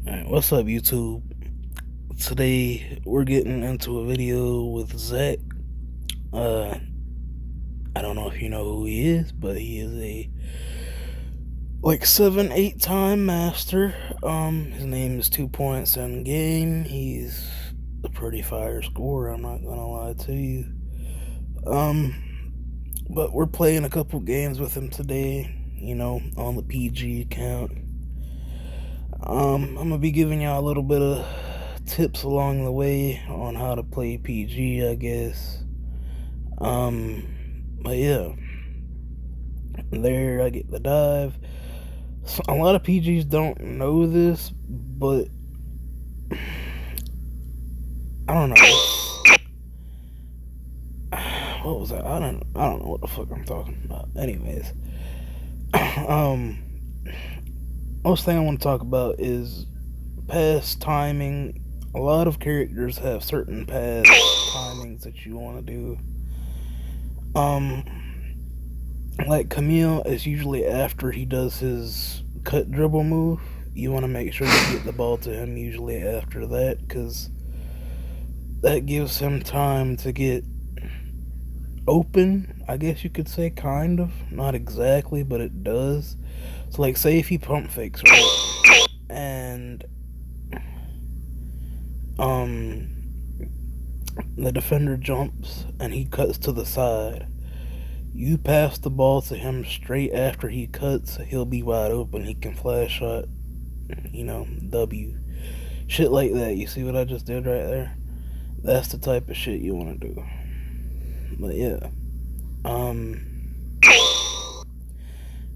Alright, what's up, YouTube? Today we're getting into a video with Zach. Uh, I don't know if you know who he is, but he is a 7, 8 time master. His name is 2 Points in game. He's a pretty fire scorer. I'm not gonna lie to you. But we're playing a couple games with him today. On the PG account. I'm gonna be giving y'all a little bit of tips along the way on how to play PG, I guess. But yeah, there I get the dive. So a lot of PGs don't know this, but I don't know. What was that? I don't know what the fuck I'm talking about. Anyways, most thing I want to talk about is pass timing. A lot of characters have certain pass timings that you want to do. Like Camille is usually after he does his cut dribble move. You want to make sure you get the ball to him usually after that, because that gives him time to get open, I guess you could say, kind of. Not exactly, but it does. So, like, say if he pump fakes, right? And, the defender jumps and he cuts to the side. You pass the ball to him straight after he cuts, he'll be wide open. He can flash shot, W. Shit like that. You see what I just did right there? That's the type of shit you want to do. But yeah.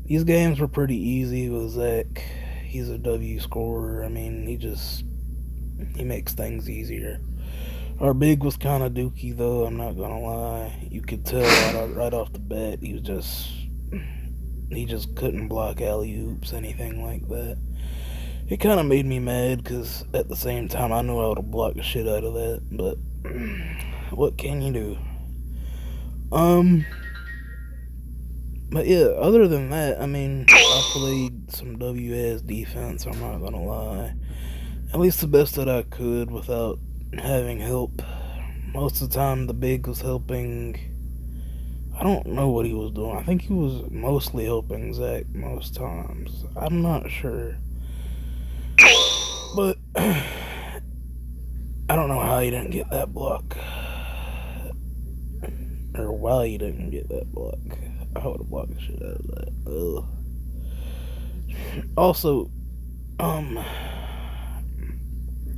These games were pretty easy with Zach. He's a W scorer. I mean, he makes things easier. Our big was kind of dookie, though, I'm not gonna lie. You could tell right off the bat, he just couldn't block alley-oops, anything like that. It kind of made me mad, because at the same time, I knew I would have blocked the shit out of that, but what can you do? But yeah, other than that, I mean, I played some WS defense, I'm not gonna lie. At least the best that I could without having help. Most of the time the big was helping. I don't know what he was doing. I think he was mostly helping Zach most times. I'm not sure. But I don't know how he didn't get that block. Or why he didn't get that block. I would have blocked the shit out of that. Ugh. Also,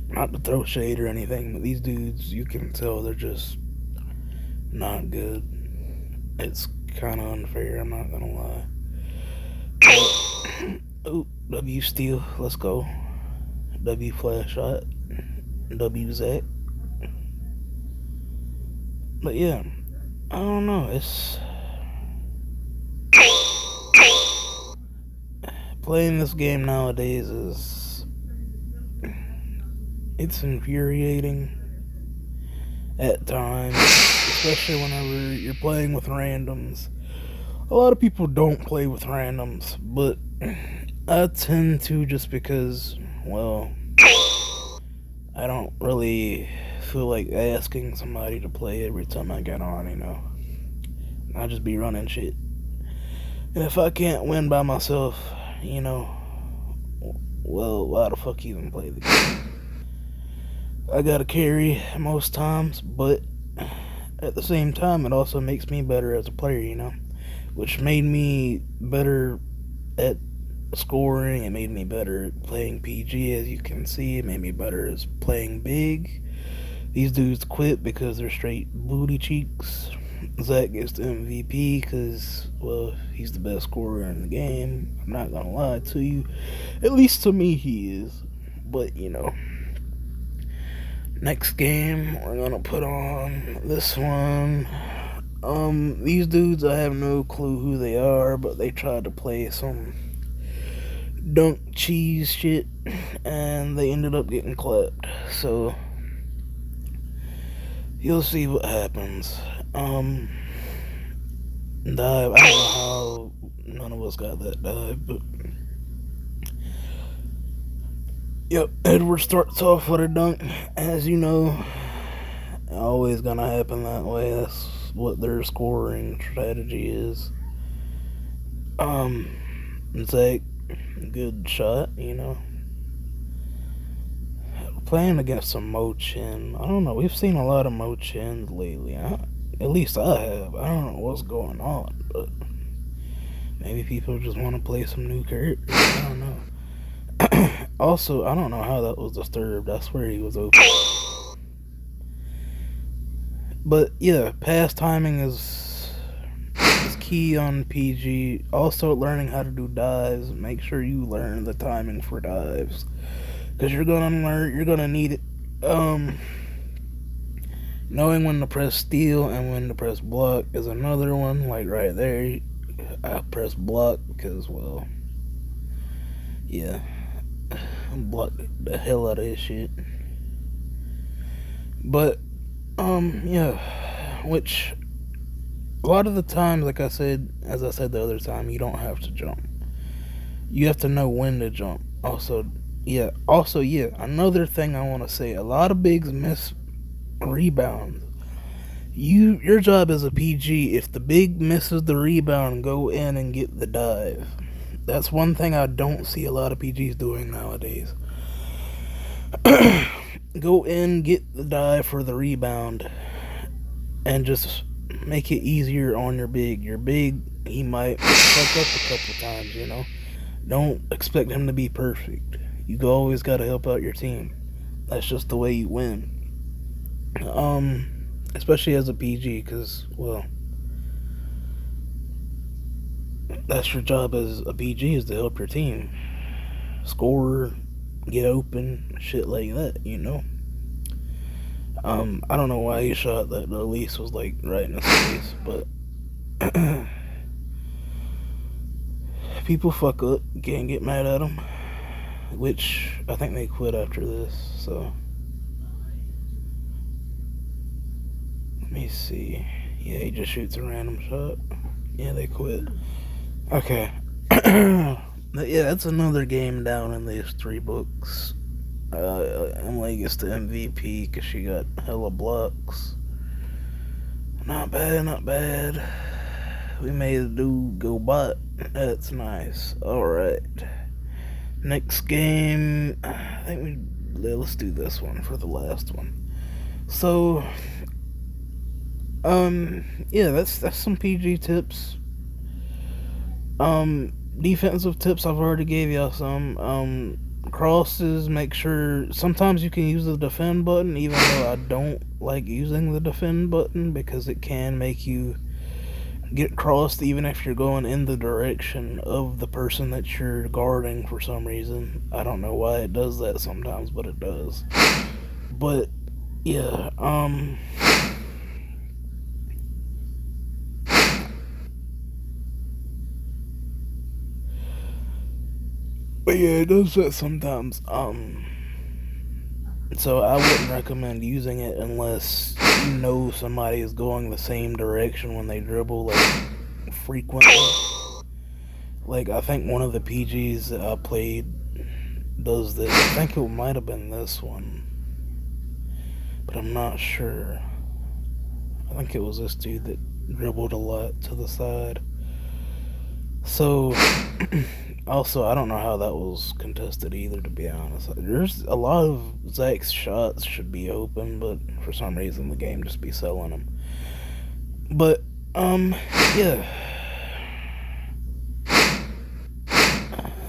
not to throw shade or anything, but these dudes, you can tell they're just not good. It's kind of unfair, I'm not gonna lie. Oh, W steal, let's go. W flash shot. W Zach. But yeah, I don't know, playing this game nowadays it's infuriating at times, especially whenever you're playing with randoms. A lot of people don't play with randoms, but I tend to, just because, well, I don't really feel like asking somebody to play every time I get on, I just be running shit. And if I can't win by myself, well, why the fuck even play the game? I gotta carry most times, but at the same time, it also makes me better as a player, which made me better at scoring. It made me better at playing PG, as you can see. It made me better as playing big. These dudes quit because they're straight booty cheeks. Zach gets the MVP because, well, he's the best scorer in the game. I'm not gonna lie to you. At least to me, he is. But, next game, we're gonna put on this one. These dudes, I have no clue who they are, but they tried to play some dunk cheese shit, and they ended up getting clapped. So, you'll see what happens. Dive, I don't know how none of us got that dive, but Yep, Edward starts off with a dunk. As you know, always gonna happen that way. That's what their scoring strategy is. Zach, good shot, Playing against some Mo-Chin. I don't know, we've seen a lot of Mo-Chins lately. At least I have. I don't know what's going on, but maybe people just want to play some new characters. I don't know. Also, I don't know how that was disturbed. I swear he was open. But yeah, pass timing is key on PG. Also, learning how to do dives. Make sure you learn the timing for dives, because you're gonna need it. Knowing when to press steal and when to press block is another one. Like right there, I press block because, well, yeah, block the hell out of this shit. But yeah, which a lot of the times, like I said, as I said the other time, you don't have to jump. You have to know when to jump. Also, yeah, another thing I want to say, a lot of bigs miss rebounds. Your job as a PG, if the big misses the rebound, go in and get the dive. That's one thing I don't see a lot of PGs doing nowadays. Go in, get the dive for the rebound, and just make it easier on your big. Your big, he might fuck up a couple times, Don't expect him to be perfect. You always gotta help out your team. That's just the way you win. Especially as a PG, because, well, that's your job as a PG, is to help your team score, get open, shit like that, I don't know why he shot that. The Elise was like right in his face, but people fuck up, can't get mad at them, which I think they quit after this. So let me see. Yeah, he just shoots a random shot. Yeah, they quit. Okay. But yeah, that's another game down in these 3 books. Emily gets the MVP because she got hella blocks. Not bad. We made a dude go bot. That's nice. Alright. Next game, I think let's do this one for the last one. So, yeah, that's some PG tips. Defensive tips, I've already gave y'all some. Crosses, make sure, sometimes you can use the defend button, even though I don't like using the defend button, because it can make you get crossed even if you're going in the direction of the person that you're guarding for some reason. I don't know why it does that sometimes, but it does. But yeah, but yeah, it does that sometimes. So I wouldn't recommend using it unless you know somebody is going the same direction when they dribble, like, frequently. Like, I think one of the PGs that I played does this. I think it might have been this one, but I'm not sure. I think it was this dude that dribbled a lot to the side. So, also, I don't know how that was contested either, to be honest. There's a lot of Zach's shots should be open, but for some reason the game just be selling them. But, yeah.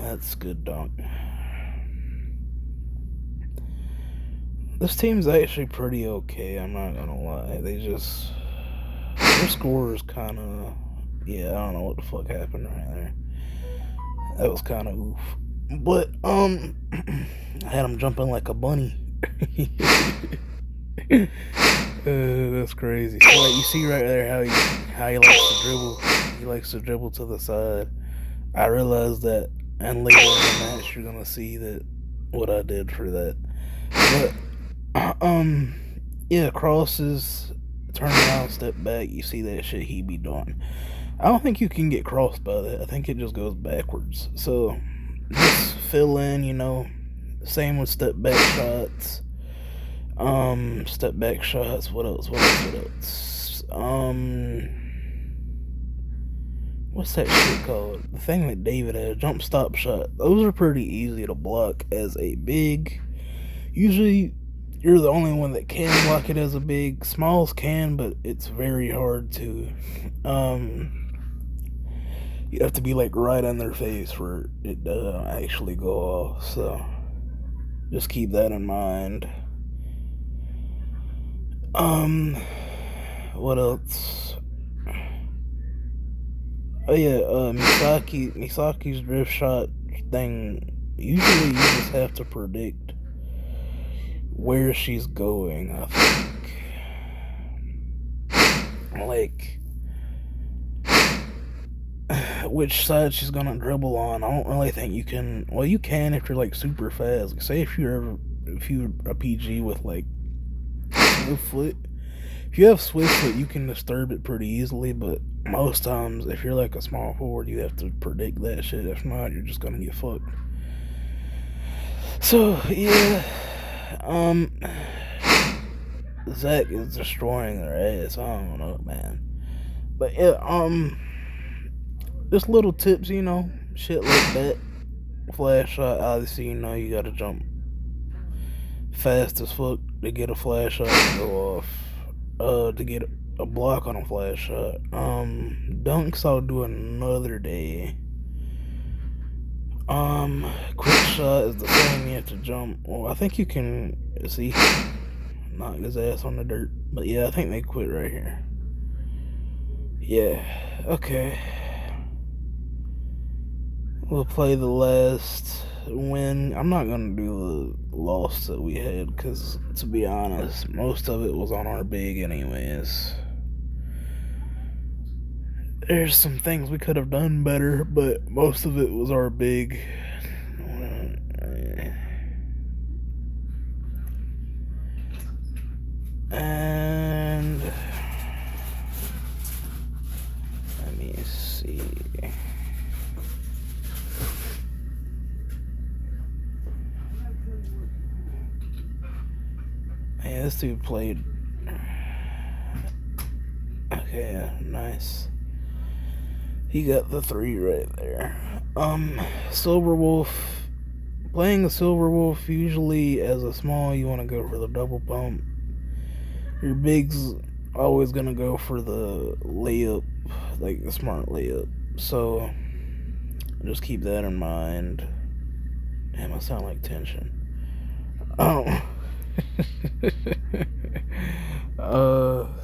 That's good dunk. This team's actually pretty okay, I'm not gonna lie. Their score is kinda... Yeah, I don't know what the fuck happened right there. That was kind of oof. But, I had him jumping like a bunny. That's crazy. So, like, you see right there how he likes to dribble. He likes to dribble to the side. I realized that, and later in the match you're gonna see that what I did for that. But, yeah, crosses, turn around, step back, you see that shit he be doing. I don't think you can get crossed by that. I think it just goes backwards. So, just fill in, Same with step back shots. Step back shots. What else? What's that shit called? The thing that David has, jump stop shot. Those are pretty easy to block as a big. Usually, you're the only one that can block it as a big. Smalls can, but it's very hard to. You have to be like right on their face for it to actually go off. So, just keep that in mind. What else? Oh yeah, Misaki's drift shot thing. Usually, you just have to predict where she's going. I think, like, which side she's gonna dribble on. I don't really think you can. Well, you can if you're like super fast. Like, say if you're a PG with like swift foot. If you have swift foot, you can disturb it pretty easily. But most times, if you're like a small forward, you have to predict that shit. If not, you're just gonna get fucked. So yeah, Zach is destroying their ass. I don't know, man. But yeah, just little tips, shit like that. Flash shot, obviously, you gotta jump fast as fuck to get a flash shot to go off. To get a block on a flash shot. Dunks I'll do another day. Quick shot is the same, you have to jump. Well, I think you can see knock his ass on the dirt. But yeah, I think they quit right here. Yeah, okay. We'll play the last win. I'm not gonna do the loss that we had, because to be honest, most of it was on our big anyways. There's some things we could have done better, but most of it was our big. And let me see. Man, this dude played. Okay, yeah, nice. He got the 3 right there. Silver Wolf. Playing a Silver Wolf, usually as a small, you want to go for the double pump. Your big's always going to go for the layup, like the smart layup. So, just keep that in mind. Damn, I sound like tension.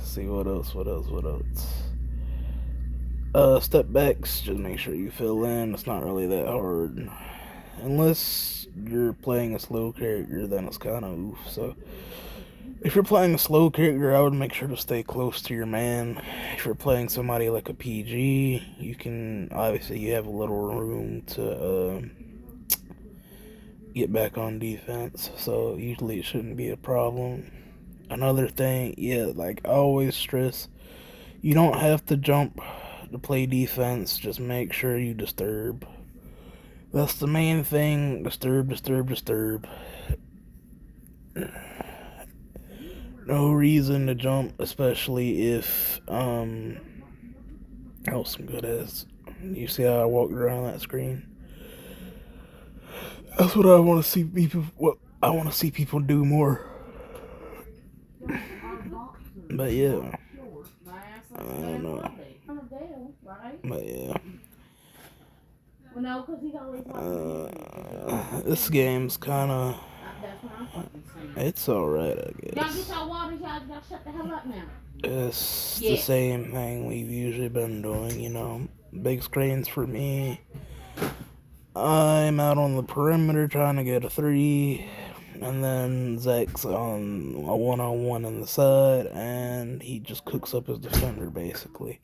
See what else. Step backs, just make sure you fill in. It's not really that hard. Unless you're playing a slow character, then it's kind of oof. So, if you're playing a slow character, I would make sure to stay close to your man. If you're playing somebody like a PG, you have a little room to get back on defense. So, usually it shouldn't be a problem. Another thing, like I always stress, you don't have to jump to play defense. Just make sure you disturb. That's the main thing. Disturb. No reason to jump, especially if that was some good ass. You see how I walked around that screen? That's what I want to see people. What I want to see people do more. But yeah, I don't know. But yeah, this game's kind of. It's alright, I guess. It's the same thing we've usually been doing, Big screens for me. I'm out on the perimeter trying to get a 3. And then Zach's on a 1-on-1 on the side, and he just cooks up his defender, basically.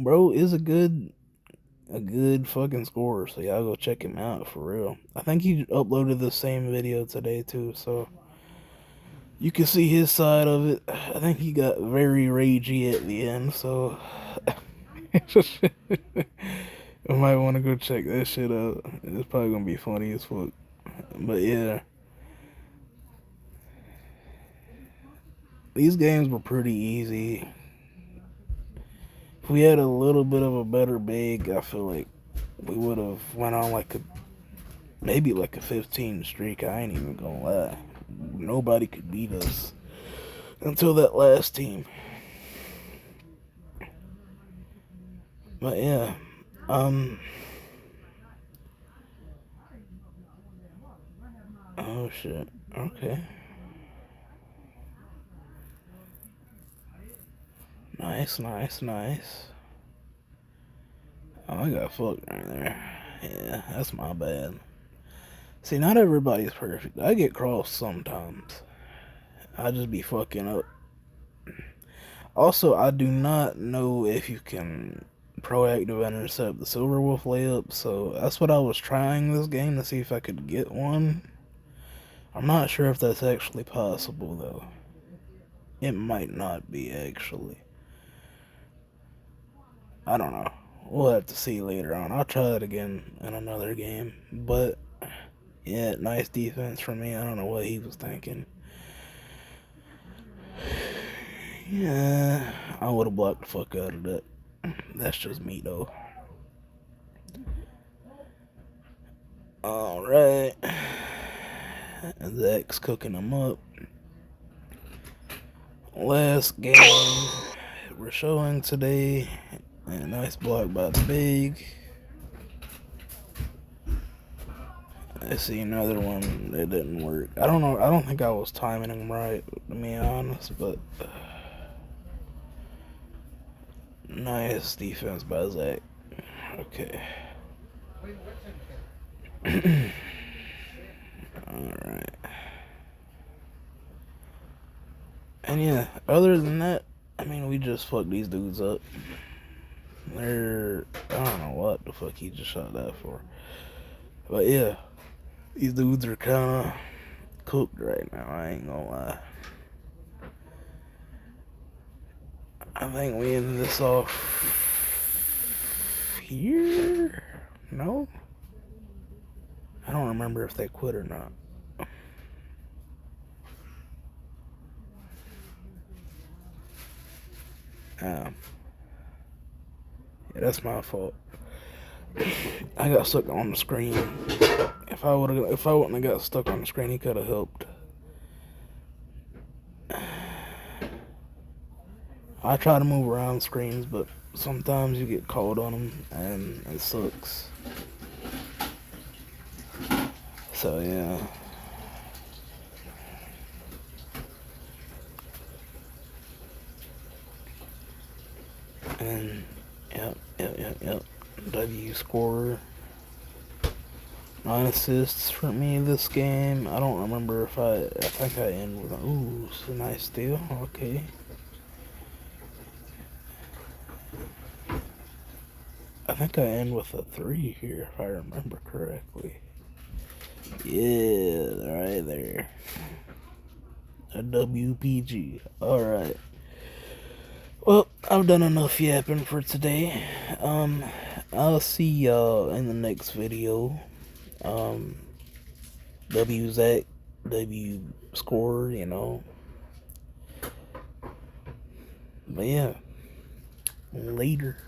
Bro is a good fucking scorer, so y'all go check him out for real. I think he uploaded the same video today too, so you can see his side of it. I think he got very ragey at the end, so I might want to go check that shit out. It's probably gonna be funny as fuck. But yeah, these games were pretty easy. If we had a little bit of a better bag, I feel like we would have went on like maybe like a 15 streak. I ain't even gonna lie. Nobody could beat us until that last team. But yeah, oh shit. Okay. Nice, nice, nice. Oh, I got fucked right there. Yeah, that's my bad. See, not everybody's perfect. I get crossed sometimes. I just be fucking up. Also, I do not know if you can proactive intercept the Silver Wolf layup, so that's what I was trying this game to see if I could get one. I'm not sure if that's actually possible, though. It might not be, actually. I don't know. We'll have to see later on. I'll try it again in another game. But, yeah, nice defense from me. I don't know what he was thinking. Yeah, I would have blocked the fuck out of that. That's just me, though. Alright. Zach's cooking them up. Last game we're showing today. A nice block by the big. I see another one that didn't work. I don't know. I don't think I was timing him right, to be honest, but nice defense by Zach. Okay. Alright. And yeah, other than that, I mean, we just fucked these dudes up. I don't know what the fuck he just shot that for. But yeah, these dudes are kind of cooked right now, I ain't gonna lie. I think we ended this off here? No? I don't remember if they quit or not. Yeah, that's my fault. I got stuck on the screen. If I wouldn't have got stuck on the screen, he could have helped. I try to move around screens, but sometimes you get caught on them, and it sucks. So yeah. And yep. W scorer. 9 assists for me this game. I don't remember if I think I end with ooh, it's a nice steal. Okay. I think I end with a 3 here, if I remember correctly. Yeah, right there. A WPG. Alright. Well, I've done enough yapping for today. I'll see y'all in the next video. W Zach, W score, you know. But yeah, later.